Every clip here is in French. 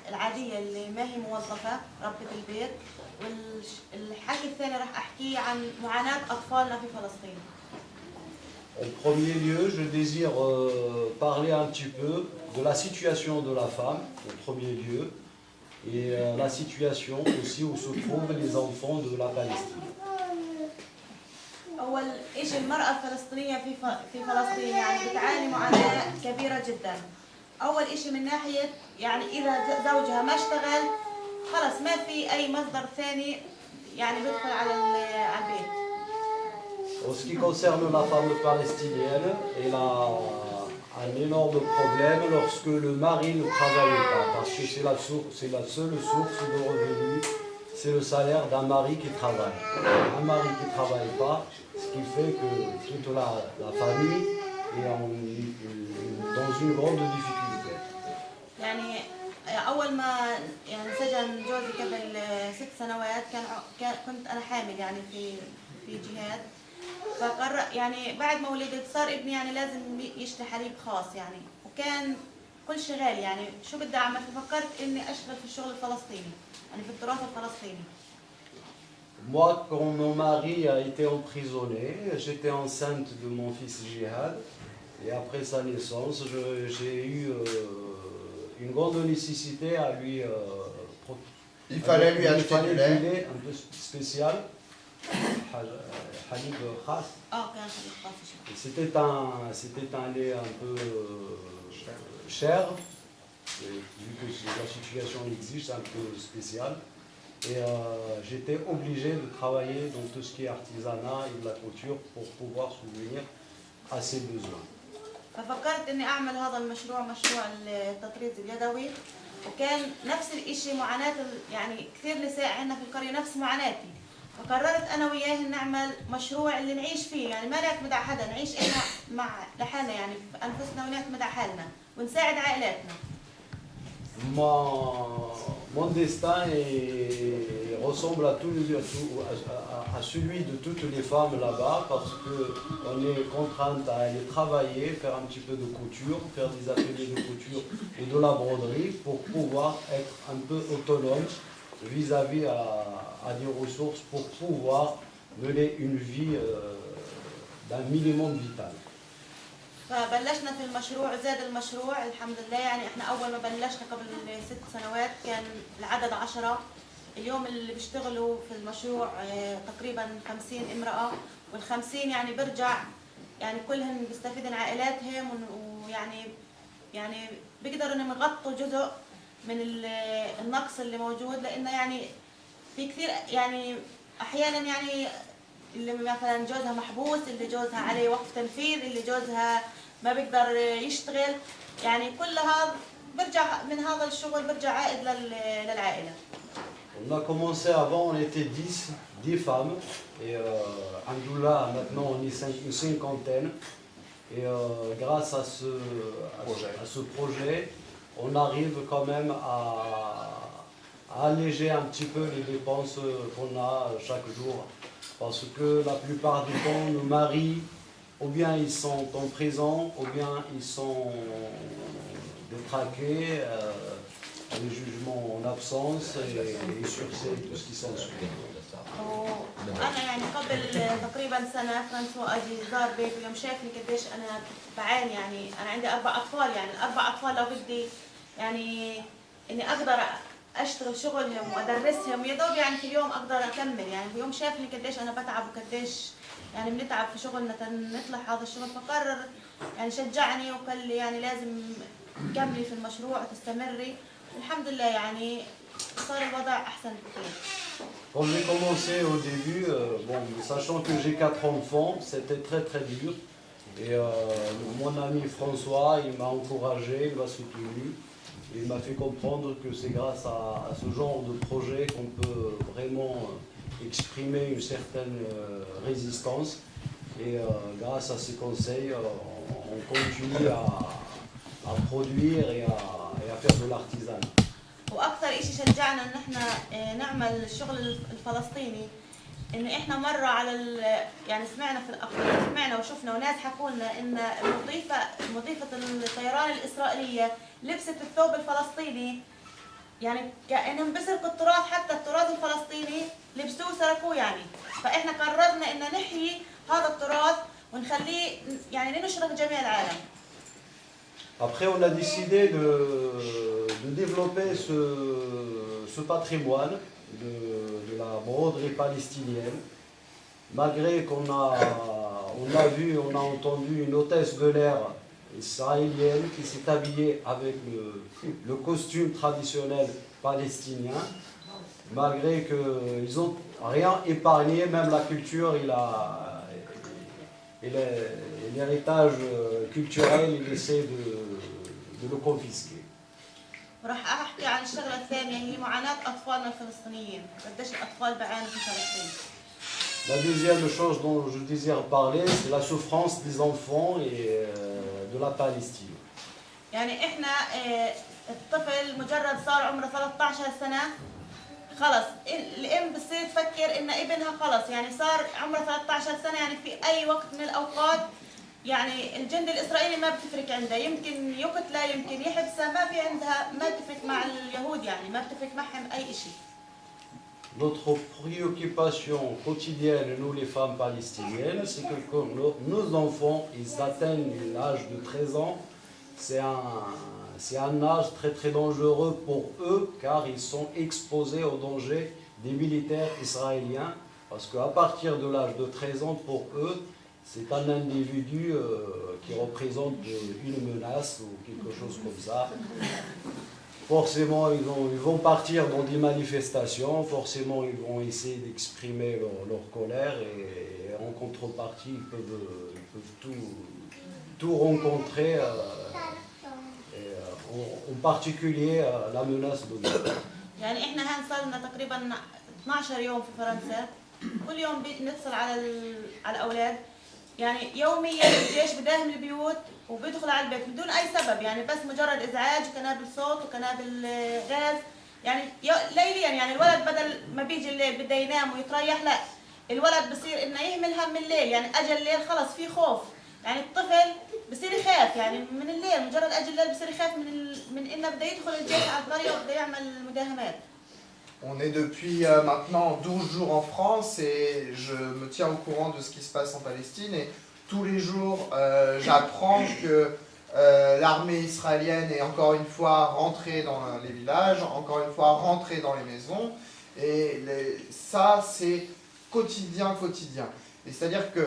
العادية اللي ما هي موظفة ربة البيت، والحكي الثاني راح أحكي عن معاناة أطفالنا في فلسطين. En premier lieu, je désire parler un petit peu de la situation de la femme, en premier lieu, et la situation aussi où se trouvent les enfants de la Palestine. أول شيء المرأة الفلسطينية في فلسطين يعني بتعاني معاناة كبيرة جدا. أول شيء من ناحية يعني إذا زوجها ما اشتغل خلص ما في أي مصدر ثاني يعني بيدخل على البيت. En ce qui concerne la femme palestinienne, elle a un énorme problème lorsque le mari ne travaille pas, parce que c'est la seule source de revenus, c'est le salaire d'un mari qui travaille. Un mari qui ne travaille pas, ce qui fait que toute la famille est dans une grande difficulté. يعني أول ما يعني سجن جوزي قبل 6 سنوات كنت أنا حامل يعني في جهاد، فقرر يعني بعد ما ولدت صار ابني يعني لازم يشتري حليب خاص يعني، وكان كل شغال يعني شو بدي أعمل، ففكرت إني أشتغل في الشغل الفلسطيني يعني في التراث الفلسطيني. Moi, quand mon mari a été emprisonné, j'étais enceinte de mon fils Jihad, et après sa naissance, j'ai eu une grande nécessité à lui il fallait lui acheter du lait un peu spécial. C'était un lait un peu cher, vu que la situation l'exige, c'est un peu spécial. Et j'étais obligé de travailler dans tout ce qui est artisanat et de la couture pour pouvoir subvenir à ses besoins. ففكرت اني اعمل هذا المشروع، مشروع التطريز اليدوي، وكان نفس الشيء معاناة يعني كثير نساء عندنا في القرية نفس معاناتي، فقررت انا وياهن نعمل مشروع اللي نعيش فيه، يعني ما نعتمد على حدا، نعيش احنا مع لحالنا يعني انفسنا ونعتمد على حالنا ونساعد عائلاتنا. Mon destin ressemble à celui de toutes les femmes là-bas, parce qu'on est contrainte à aller travailler, faire un petit peu de couture, faire des ateliers de couture et de la broderie pour pouvoir être un peu autonome vis-à-vis à des ressources pour pouvoir mener une vie d'un minimum vital. فبلشنا في المشروع، زاد المشروع الحمد لله، يعني احنا اول ما بلشنا قبل 6 سنوات كان العدد 10، اليوم اللي بيشتغلوا في المشروع تقريبا 50 امرأة، وال50 يعني برجع يعني كلهم بيستفيدن عائلاتهم، ويعني بيقدروا انهم يغطوا جزء من النقص اللي موجود، لانه يعني في كثير يعني احيانا يعني اللي مثلا جوزها محبوس، اللي جوزها عليه وقف تنفيذ، اللي جوزها ما بيقدر يشتغل، يعني كل هذا برجع من هذا الشغل برجع عائد للعائلة. On a commencé avant, on était 10 femmes, et alhamdoulilah, maintenant on est une cinquantaine, et grâce à ce projet, on arrive quand même à alléger un petit peu les dépenses qu'on a chaque jour. Parce que la plupart du temps, nos maris, ou bien ils sont en prison, ou bien ils sont détraqués, les jugements en absence et sursis, tout ce qui s'ensuit. أنا يعني قبل تقريبا سنة فرانسوا أجي زار بيت، ويوم شافني قديش أنا بعاني، يعني أنا عندي 4 أطفال، يعني ال4 أطفال لو بدي يعني إني أقدر اشتغل شغلهم وادرسهم يا دوب يعني في اليوم اقدر اكمل، يعني يوم شافني قديش انا بتعب وقديش يعني بنتعب في شغلنا نطلع هذا الشغل، فقرر يعني شجعني وقال لي يعني لازم تكملي في المشروع وتستمري، الحمد لله يعني صار الوضع احسن بكثير. Quand j'ai commencé au début, sachant que j'ai 4 enfants, c'était très très dur. Et mon ami François, il m'a encouragé, il m'a soutenu. Il m'a fait comprendre que c'est grâce à ce genre de projet qu'on peut vraiment exprimer une certaine résistance. Et grâce à ces conseils, on continue à produire et à faire de l'artisanat. واكثر شيء شجعنا ان احنا نعمل الشغل الفلسطيني، ان احنا مره على يعني سمعنا في الاخبار، سمعنا وشفنا وناس حكوا لنا ان مضيفه الطيران الاسرائيليه لبست الثوب الفلسطيني يعني كأنهم بسرقوا التراث، حتى التراث الفلسطيني لبسوه وسرقوه يعني. فإحنا قررنا إن نحيي هذا التراث ونخليه يعني لنشرك جميع العالم. Après, on a décidé de développer ce patrimoine de la broderie palestinienne, malgré on a vu, on a entendu une hôtesse de l'air israélienne qui s'est habillée avec le costume traditionnel palestinien, malgré qu'ils n'ont rien épargné, même la culture et l'héritage culturel, ils essaient de le confisquer. وراح أحكي عن الشغلة الثانية هي معاناة أطفالنا الفلسطينيين، قديش الأطفال بعانوا في فلسطين. La deuxième chose dont je désire parler, c'est la souffrance des enfants et de la Palestine. يعني إحنا الطفل مجرد صار عمره 13 سنة خلص الأم بتصير تفكر إن ابنها خلص يعني صار عمره 13 سنة، يعني في أي وقت من الأوقات يعني الجندي الإسرائيلي ما بتفرق عنده، يمكن يقتله يمكن يحبسه، ما في عندها ما بتفرق مع اليهود يعني ما بتفرق معهم أي شيء. Notre préoccupation quotidienne, nous les femmes palestiniennes, c'est que quand nos enfants ils atteignent l'âge de 13 ans, c'est un âge très très dangereux pour eux car ils sont exposés au danger des militaires israéliens, parce qu'à partir de l'âge de 13 ans, pour eux, c'est un individu qui représente une menace ou quelque chose comme ça. Forcément, ils vont partir dans des manifestations, forcément, ils vont essayer d'exprimer leur colère et en contrepartie, ils peuvent tout rencontrer, en particulier la menace de mort. يعني احنا هان صار لنا تقريبا 12 يوم في فرنسا، كل يوم بنتصل على الاولاد، يعني يوميا الجيش بداهم البيوت وبيدخل على البيت بدون اي سبب، يعني بس مجرد ازعاج وكنابل صوت وكنابل غاز، يعني ليليا يعني الولد بدل ما بيجي الليل بده ينام ويتريح، لا الولد بصير انه يهمل هم الليل، يعني اجى الليل خلص في خوف، يعني الطفل بصير يخاف يعني من الليل، مجرد اجى الليل بصير يخاف من انه بده يدخل الجيش على القريه وبده يعمل مداهمات. On est depuis maintenant 12 jours en France et je me tiens au courant de ce qui se passe en Palestine. Et tous les jours, j'apprends que l'armée israélienne est encore une fois rentrée dans les villages, encore une fois rentrée dans les maisons. Et ça, c'est quotidien. Et c'est-à-dire que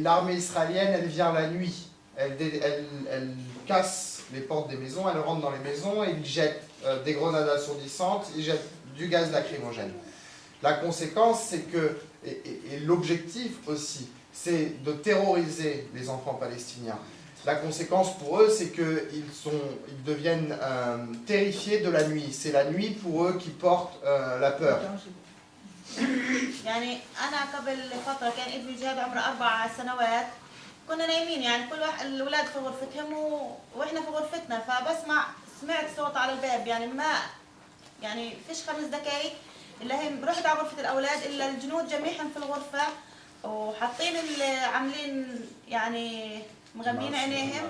l'armée israélienne, elle vient la nuit. Elle casse les portes des maisons, elle rentre dans les maisons et ils jettent des grenades assourdissantes, ils jettent du gaz lacrymogène. La conséquence, c'est que, et l'objectif aussi, c'est de terroriser les enfants palestiniens. La conséquence pour eux, c'est qu'ils deviennent terrifiés de la nuit. C'est la nuit pour eux qui porte la peur. يعني أنا قبل فترة كان ابني جاد عمره 4 سنوات، كنا نايمين يعني كل واحد الأولاد في غرفتهم وإحنا في غرفتنا، سمعت صوت على الباب، يعني ما يعني فيش 5 دقايق إلا هم رحت على غرفة الأولاد إلا الجنود جميعهم في الغرفة وحاطين عاملين يعني مغمين عينيهم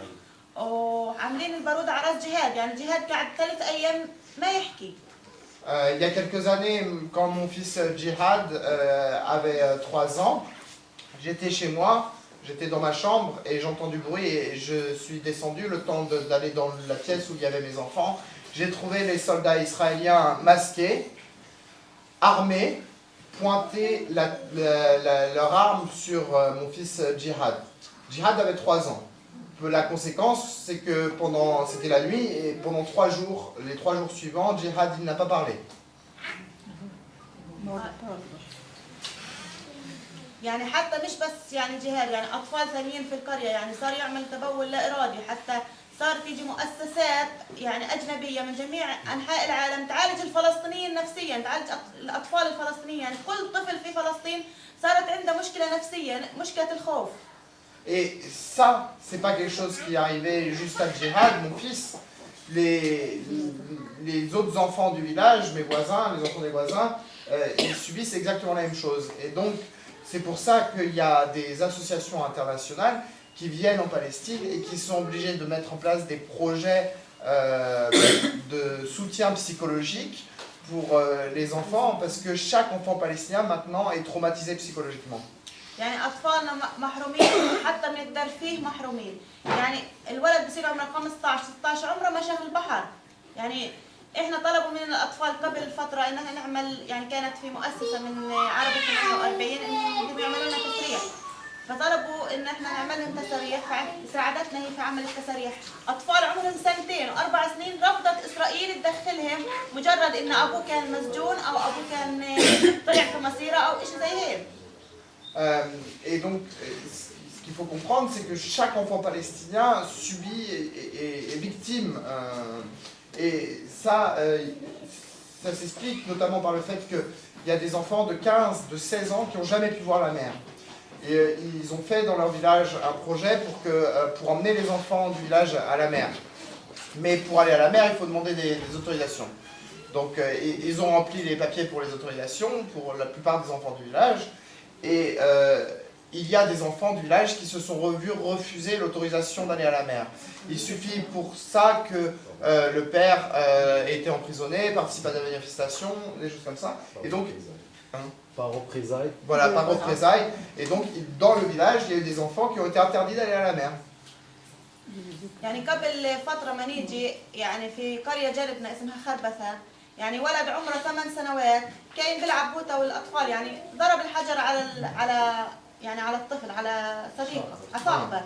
وعاملين البارود على راس جهاد، يعني جهاد قاعد 3 أيام ما يحكي. Il y a quelques années, quand mon fils Djihad avait 3 ans, j'étais chez moi, j'étais dans ma chambre et j'entends du bruit et je suis descendu le temps d'aller dans la pièce où il y avait mes enfants. J'ai trouvé les soldats israéliens masqués, armés, pointer leur arme sur mon fils Djihad. Djihad avait 3 ans. La conséquence, c'est que c'était la nuit et pendant les 3 jours suivants, Djihad il n'a pas parlé. يعني حتى مش بس يعني جهاد، يعني أطفال ثانيين في القرية، يعني صار يعمل تبول لا إرادي، حتى صار تيجي مؤسسات يعني أجنبية من جميع أنحاء العالم تعالج الفلسطينيين نفسيا، تعالج الأطفال الفلسطينيين، يعني كل طفل في فلسطين صارت عنده مشكلة نفسية، مشكلة الخوف. Et ça, c'est pas quelque chose qui est arrivé juste à Djihad, mon fils. Les autres enfants du village, mes voisins, les enfants des voisins, ils subissent exactement la même chose. Et donc, c'est pour ça qu'il y a des associations internationales qui viennent en Palestine et qui sont obligées de mettre en place des projets de soutien psychologique pour les enfants, parce que chaque enfant palestinien maintenant est traumatisé psychologiquement. يعني اطفالنا محرومين حتى من الترفيه محرومين. يعني الولد بصير عمره 15 16 عمره ما شاف البحر. يعني احنا طلبوا من الاطفال قبل فتره ان احنا نعمل، يعني كانت في مؤسسه من عربي 48 انهم يعملوا لنا تسريح، فطلبوا ان احنا نعمل لهم تساريح، فساعدتنا هي في عمل التساريح. اطفال عمرهم 2 و4 سنين رفضت اسرائيل تدخلهم مجرد ان ابوه كان مسجون او ابوه كان طلع في مسيره او شيء زي هيك. Et donc, ce qu'il faut comprendre, c'est que chaque enfant palestinien subit et est victime. Et ça, ça s'explique notamment par le fait qu'il y a des enfants de 15, de 16 ans qui n'ont jamais pu voir la mer. Et ils ont fait dans leur village un projet pour emmener les enfants du village à la mer. Mais pour aller à la mer, il faut demander des autorisations. Donc, ils ont rempli les papiers pour les autorisations pour la plupart des enfants du village. Et il y a des enfants du village qui se sont revus refuser l'autorisation d'aller à la mer. Il suffit pour ça que le père ait été emprisonné, participe à des manifestations, des choses comme ça. Et donc, par représailles. Voilà, par représailles. Et donc, dans le village, il y a eu des enfants qui ont été interdits d'aller à la mer. يعني قبل فترة ما نيجي يعني في قرية جارتنا اسمها خربثة، يعني ولد عمره 8 سنوات كان بيلعب بوته والاطفال، يعني ضرب الحجر على الطفل، على صديقه، على صاحبه.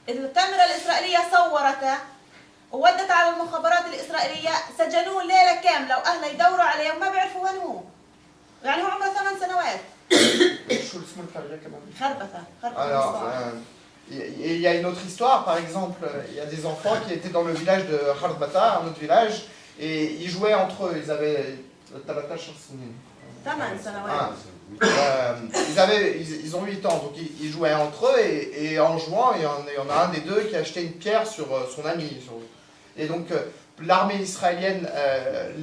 الكاميرا الاسرائيليه صورته وودت على المخابرات الاسرائيليه، سجنوه ليله كامله واهله يدوروا عليه وما بيعرفوا وين هو. يعني هو عمره 8 سنوات. خربثة. Alors, il y a une autre histoire, par exemple, il y a des enfants qui étaient dans le village de Kharbata, un autre village, et ils jouaient entre eux, ils avaient... ils ont 8 ans, donc ils jouaient entre eux, et en jouant, il y en a un des deux qui a acheté une pierre sur son ami. Et donc, l'armée israélienne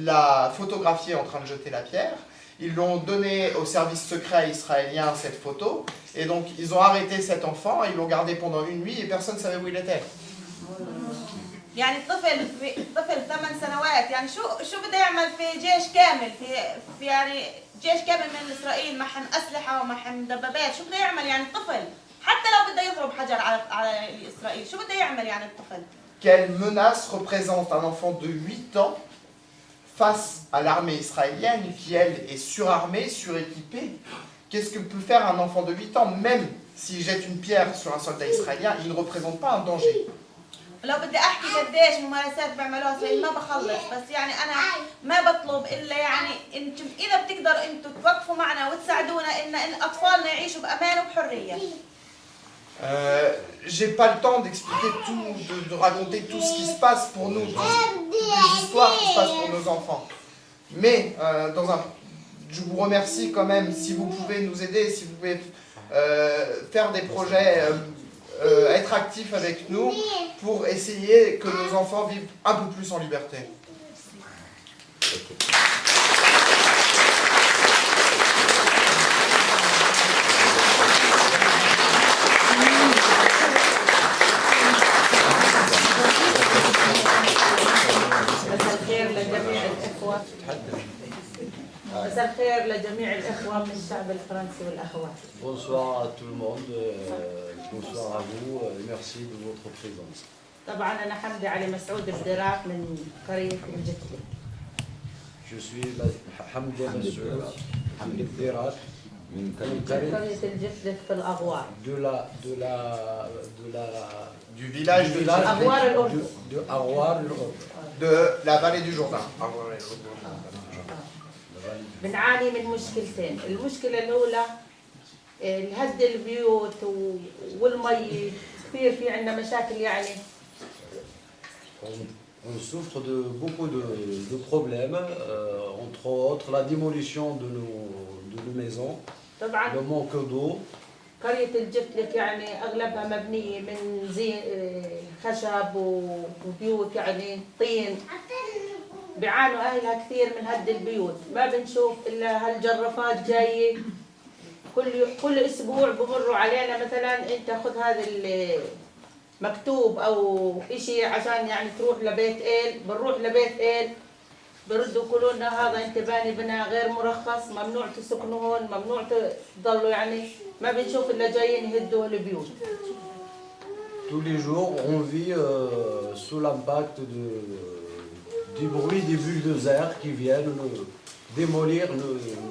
l'a photographié en train de jeter la pierre. Ils l'ont donné au service secret israélien, cette photo, et donc ils ont arrêté cet enfant, ils l'ont gardé pendant une nuit et personne ne savait où il était. يعني طفل 8 سنوات، يعني شو بده يعمل في جيش كامل، في يعني جيش كامل من اسرائيل معهم اسلحه ومعهم دبابات، شو بده يعمل يعني الطفل؟ حتى لو بده يضرب حجر على اسرائيل، شو بده يعمل يعني الطفل؟ Quelle menace représente un enfant de 8 ans face à l'armée israélienne qui, elle, est surarmée, suréquipée? Qu'est-ce que peut faire un enfant de 8 ans, même s'il jette une pierre sur un soldat israélien, il ne représente pas un danger. لو بدي احكي قديش ممارسات بيعملوها اسرائيل ما بخلص، بس يعني انا ما بطلب الا يعني انتم اذا بتقدروا انتم توقفوا معنا وتساعدونا ان اطفالنا يعيشوا بامان وبحريه. J'ai pas le temps d'expliquer tout, de raconter tout ce qui se passe pour nous, toutes les histoires qui se passent pour nos enfants. Mais je vous remercie quand même si vous pouvez nous aider, si vous pouvez faire des projets, être actifs avec nous pour essayer que nos enfants vivent un peu plus en liberté. مساء الخير لجميع الإخوة من الشعب الفرنسي والأخوات. Bonsoir à tout le monde, bonsoir à vous, merci de votre présence. طبعا أنا حمدي علي مسعود الدراك من قرية الجتلة. Je suis Hamdi Massoud, Hamdi Dirak, من قرية الجتلة في الأغوار. Du village de أغوار الأردن. De Arwar l'Ordre. De la vallée du Jourdain. بنعاني من مشكلتين، المشكلة الأولى الهد البيوت والمي، كثير في عندنا مشاكل يعني. On souffre de beaucoup de problèmes, entre autres la démolition de nos maisons, طبعا le manque d'eau. قرية الجتلك يعني أغلبها مبنية من زين خشب وبيوت يعني طين، بيعانوا أهلها كثير من هد البيوت، ما بنشوف إلا هالجرافات جاية كل أسبوع بمروا علينا، مثلا أنت خذ هذا مكتوب او اشي عشان يعني تروح لبيت إيل، بنروح لبيت إيل بردوا يقولوا لنا هذا انت باني بناء غير مرخص، ممنوع تسكنوا هون، ممنوع تضلوا، يعني ما بنشوف الا جايين يهدوا البيوت. Tous les jours, on vit sous l'impact du bruit des bulldozers qui viennent démolir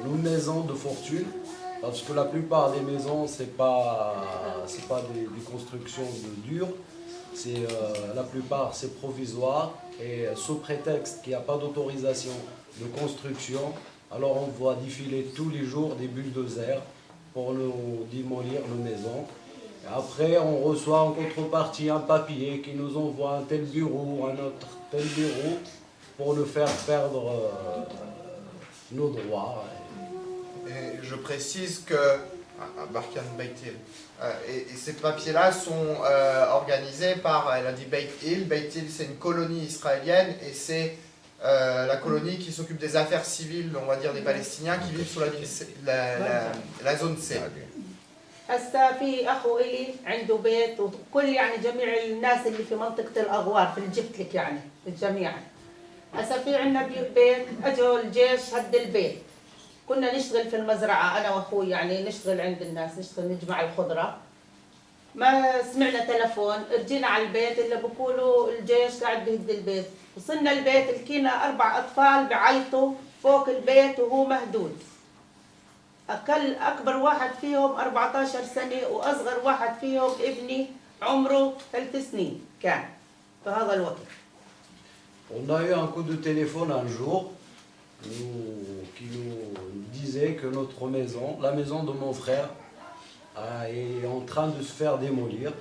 nos maisons de fortune. Parce que la plupart des maisons, c'est pas des constructions dures. La plupart, c'est provisoire. Et sous prétexte qu'il n'y a pas d'autorisation de construction, alors on voit défiler tous les jours des bulldozers pour nous démolir nos maisons. Et après, on reçoit en contrepartie un papier qui nous envoie un tel bureau, un autre tel bureau, pour nous faire perdre nos droits. Et je précise que Barkan Beit-Il, et ces papiers-là sont organisés par, elle a dit Beit-Il. Beit-Il, c'est une colonie israélienne et c'est la colonie qui s'occupe des affaires civiles, on va dire, des Palestiniens qui vivent sur la zone C. هسا في اخو الي عنده بيت، وكل يعني جميع الناس اللي في منطقه الاغوار في الجبتلك يعني جميعا. هسا في عندنا بيت اجوا الجيش هد البيت، كنا نشتغل في المزرعه انا واخوي، يعني نشتغل عند الناس، نشتغل نجمع الخضره. ما سمعنا تلفون، رجينا على البيت الا بقولوا الجيش قاعد بيهد البيت. وصلنا البيت لقينا 4 أطفال بعيطوا فوق البيت وهو مهدود. أكبر واحد فيهم 14 سنة وأصغر واحد فيهم ابني عمره 3 سنين كان في هذا الوقت. On a eu un coup de téléphone un jour qui nous disait que notre maison, la maison de mon frère, est en train de se faire démolir.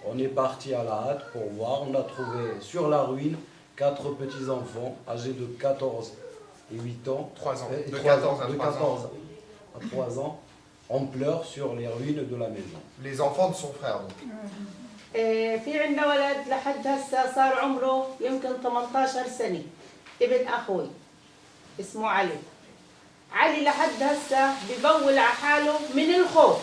On est parti à la hâte pour voir. On a trouvé sur la ruine 4 petits-enfants âgés de 14 et 8 ans. 3 ans. De 14 à 3 ans. On pleure sur les ruines de la maison. Les enfants de son frère, donc. في عندنا ولد لحد هسه صار عمره يمكن 18 سنة، ابن أخوي اسمه علي. علي لحد هسه ببول على حاله من الخوف،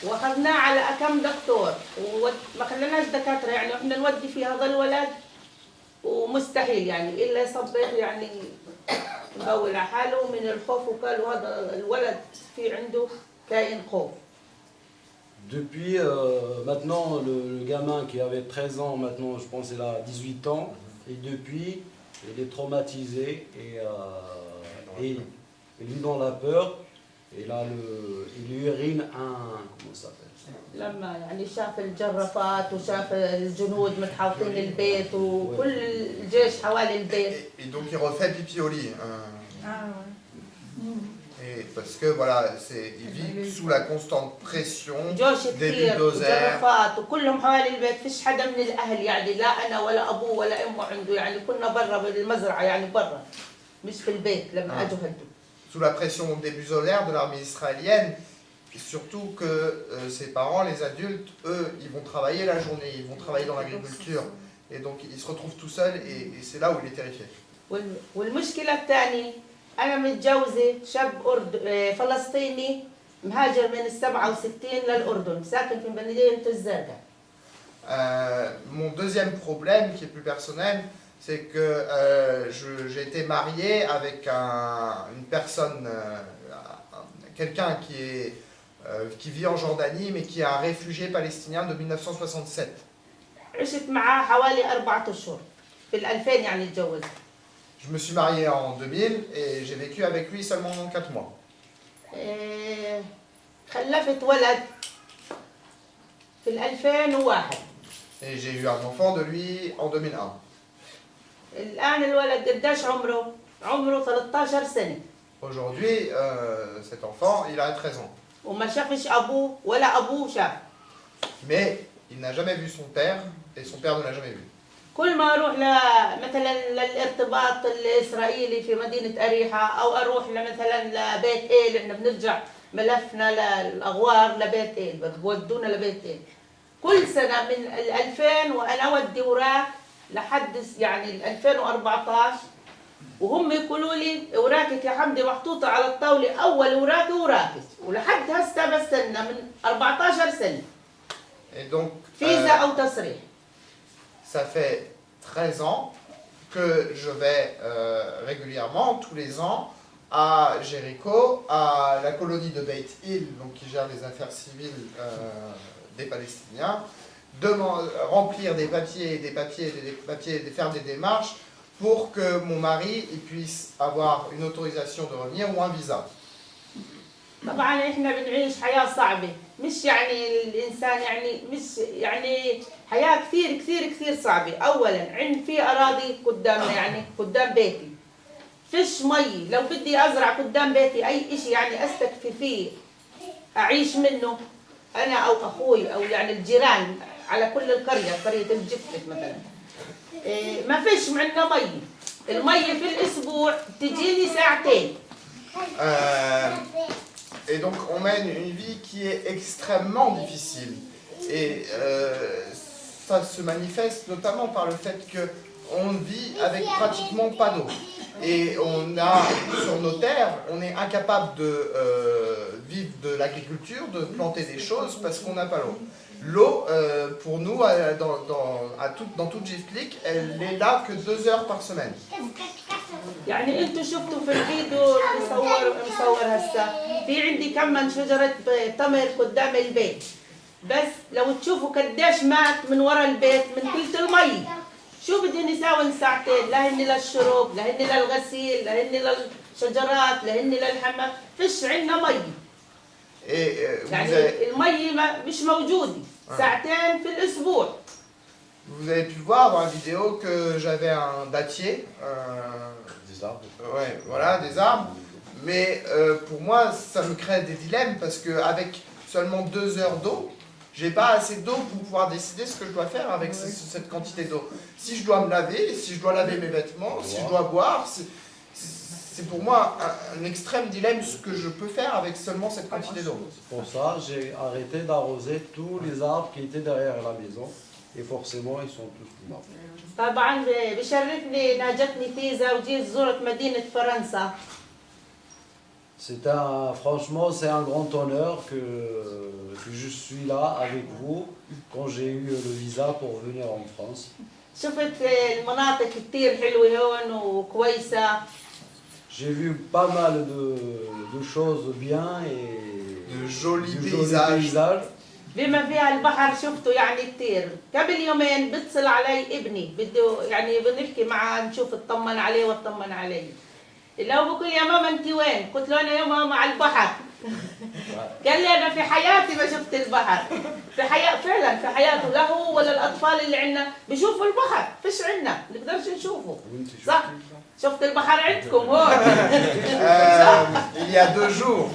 واخذناه على كم دكتور وما خليناش دكاترة، يعني احنا نودي في هذا الولد ومستحيل يعني إلا يصبح يعني ببول على حاله من الخوف، وقالوا هذا الولد في عنده كائن خوف. Depuis maintenant, le gamin qui avait 13 ans, maintenant je pense qu'il a 18 ans, et depuis, il est traumatisé et il est dans la peur, et là il urine comment ça s'appelle? لما يعني شاف الجرافات وشاف الجنود متحوطين البيت وكل الجيش حوالي البيت. Et donc il refait pipi au lit. Et parce que voilà, il vit sous la constante pression des bulldozers. وكلهم حوالي البيت، فيش حدا من الاهل يعني، لا انا ولا ابوه ولا امه عنده، يعني كنا برا بالمزرعه يعني برا مش في البيت لما اجوا هدوا. Sous la pression des bulldozers de l'armée israélienne, et surtout que ses parents, les adultes, eux, ils vont travailler la journée, ils vont travailler dans l'agriculture, et donc ils se retrouvent tout seuls, et c'est là où il est terrifié. والمشكله الثانيه أنا متجوزة شاب فلسطيني مهاجر من 67 للأردن، ساكن في مدينة الزرقاء. Mon deuxième problème, qui est plus personnel, c'est que j'ai été marié avec une personne, quelqu'un qui vit en Jordanie, mais qui est un réfugié palestinien de 1967. عشت معاه حوالي 4 أشهر في 2000 يعني اتجوزت. Je me suis marié en 2000 et j'ai vécu avec lui seulement 4 mois. خلفت ولد في 2001. Et j'ai eu un enfant de lui en 2001. الآن الولد قديش عمره؟ عمره 13 سنة. Aujourd'hui, cet enfant, il a 13 ans. وما شافش أبوه ولا أبوه شاف. Mais il n'a jamais vu son père et son père ne l'a jamais vu. كل ما اروح مثلا للارتباط الاسرائيلي في مدينه اريحه، او اروح مثلا لبيت ايل، احنا بنرجع ملفنا للاغوار لبيت ايل، بودونا لبيت ايل كل سنه من 2000 وانا اودي اوراق لحد يعني 2014، وهم يقولوا لي اوراقك يا حمدي محطوطه على الطاوله، اول اوراقي اوراقك، ولحد هسه بستنى من 14 سنه. Et donc, فيزا أو تصريح. ça fait 13 ans que je vais régulièrement, tous les ans, à Jéricho, à la colonie de Beit Hill, donc qui gère les affaires civiles des Palestiniens, remplir des papiers, faire des démarches pour que mon mari il puisse avoir une autorisation de revenir ou un visa. طبعا احنا بنعيش حياة صعبة، مش يعني الإنسان يعني مش يعني حياة كثير كثير كثير صعبة. أولا في أراضي قدامنا يعني قدام بيتي، فيش مي، لو بدي أزرع قدام بيتي أي إشي يعني أستكفي فيه أعيش منه أنا أو أخوي أو يعني الجيران على كل القرية، قرية الجفلك مثلا، ما فيش عندنا مي. المي في الأسبوع تجيني ساعتين. Et donc on mène une vie qui est extrêmement difficile. Et ça se manifeste notamment par le fait qu'on vit avec pratiquement pas d'eau. Et on a, sur nos terres, on est incapable de vivre de l'agriculture, de planter des choses parce qu'on n'a pas l'eau. L'eau, pour nous, dans toute Jiflik, elle est là que 2 heures par semaine. يعني انتوا شفتوا في الفيديو مصور هسه في عندي كمان شجرة تمر قدام البيت، بس لو تشوفوا قديش مات من ورا البيت من قلة المي. شو بدي نساوي ساعتين؟ لهن للشرب، لهن للغسيل، لهن للشجرات، لهن للحمام، فيش عندنا مي. يعني المي مش موجودة ساعتين في الأسبوع. Vous avez pu voir dans la vidéo que j'avais un dattier, des arbres. Ouais, voilà, des arbres. Mais pour moi, ça me crée des dilemmes parce qu'avec seulement 2 heures d'eau, j'ai pas assez d'eau pour pouvoir décider ce que je dois faire avec cette quantité d'eau. Si je dois me laver, si je dois laver mes vêtements, si je dois boire, c'est pour moi un extrême dilemme ce que je peux faire avec seulement cette quantité d'eau. Pour ça, j'ai arrêté d'arroser tous les arbres qui étaient derrière la maison. Et forcément, ils sont tous morts. طبعا بشرفني ناجتني فيزا وجيت زرت مدينة فرنسا. Franchement, c'est un grand honneur que je suis là avec vous quand j'ai eu le visa pour venir en France. شفت المناطق كتير حلوة هون وكويسة. J'ai vu pas mal de choses bien et de jolis paysages. بما فيها البحر شفته يعني كتير. قبل يومين بتصل علي ابني بده يعني بنحكي معه نشوف اطمن عليه واطمن علي. لو بقول يا ماما انت وين؟ قلت له انا يا ماما على البحر. قال لي انا في حياتي ما شفت البحر. فعلا في حياته لا هو ولا الاطفال اللي عندنا بيشوفوا البحر، فيش عندنا نقدرش نشوفه. صح؟ شفت البحر عندكم هون. Il y a 2 jours.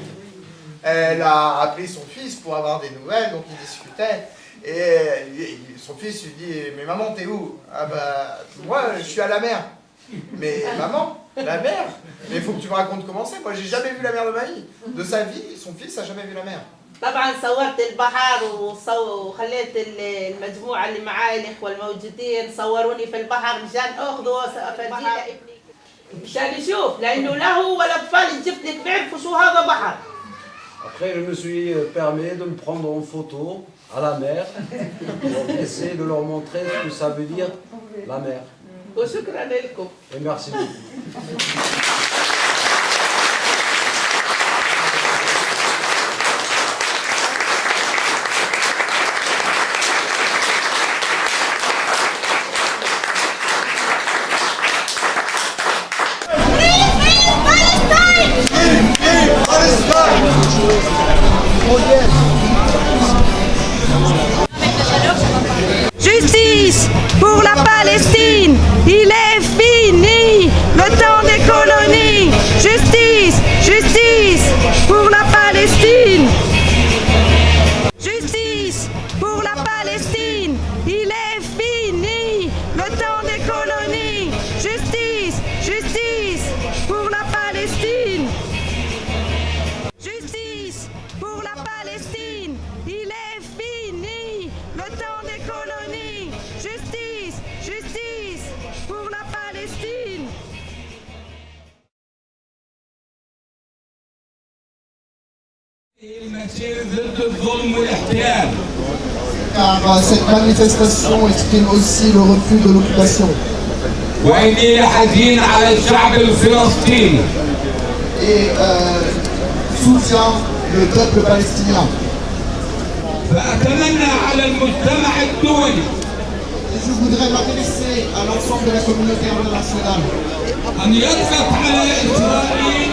Elle a appelé son fils pour avoir des nouvelles, donc ils discutaient. Et son fils lui dit « Mais maman, t'es où ?»« Ah bah, moi, je suis à la mer. »« Mais maman, la mer ? Mais il faut que tu me racontes comment c'est. Moi, j'ai jamais vu la mer de ma vie. De sa vie, son fils n'a jamais vu la mer. » طبعا صورت البحر وخليت المجموعة اللي معاي الإخوة الموجودين صوروني في البحر مشان أخذه أفرجيه لابني مشان يشوف، لأنه لا هو ولا أطفال الجفلك بيعرفوا شو هذا بحر. Après, je me suis permis de me prendre en photo à la mer pour essayer de leur montrer ce que ça veut dire la mer. Et merci beaucoup. Justice pour la Palestine, il est fini le temps des colonies. Justice, justice pour la Palestine. Justice pour la Palestine, il est fini le temps des colonies. Justice, justice pour la Palestine. Justice pour la Palestine, il est fini le temps des colonies. Justice, justice pour la Palestine. المسير ضد الظلم والاحتلال car cette manifestation exprime aussi le refus de l'occupation. وإني حزين على الشعب الفلسطيني. Et soutient le peuple palestinien. فأتمنى على المجتمع الدولي Et je voudrais m'adresser à l'ensemble de la communauté internationale أن يضغط على إسرائيل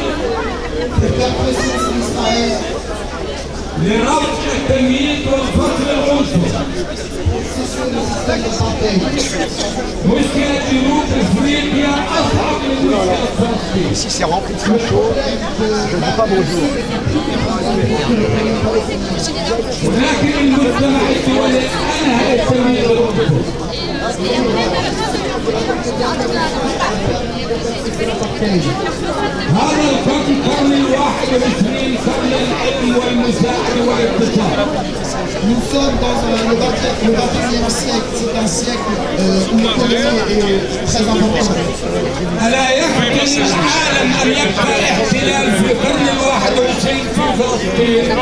de faire pression sur Israël لرفع التمييز والفصل العنصري. pour cesser le système d'apartheid. مشكلة جنوب إفريقيا أصعب من مشكلة فلسطين. Si c'est rempli de facho, je ne dis pas bonjour. ولكن المجتمع الدولي أنهى التمييز والعنصري. هذا القرن ال21 قرن العلم والمساعدة والاقتصاد. Nous sommes dans le 21e siècle, c'est un siècle où l'économie est très importante. ألا يمكن العالم أن يبقى الاحتلال في القرن ال21 في فلسطين؟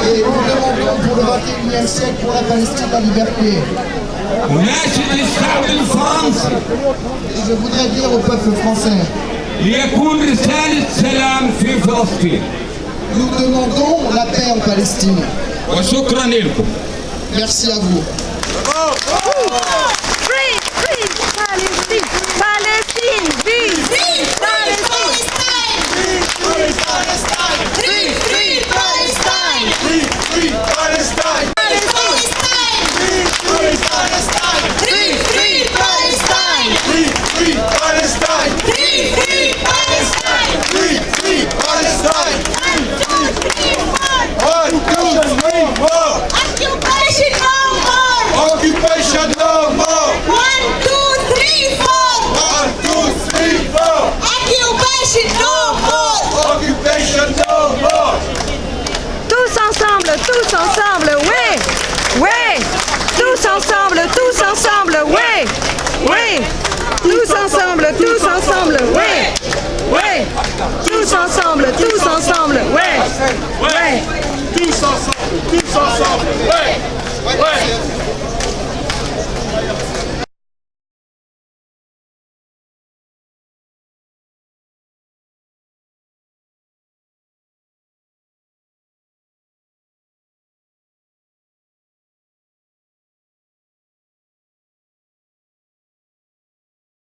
Et nous demandons pour le 21e siècle pour la Palestine la liberté. وناشد الشعب الفرنسي Et je voudrais dire au peuple français, ليكون رسالة سلام في فلسطين. nous demandons la paix en Palestine. وشكرا لكم. Merci à vous. Free, free, Palestine, Palestine, vive, Palestine, Free Palestine! free, free, Palestine, Free Palestine! Palestine, Free Palestine! free, free, Palestine, Free Palestine! free, free, Palestine. Free Palestine! 1, 2, 3, 4! Occupation no more. Occupation no more! 1, 2, 3, 4. 1, 2, 3, 4! Occupation no more. Occupation no more! Tous ensemble, oui, oui, tous ensemble,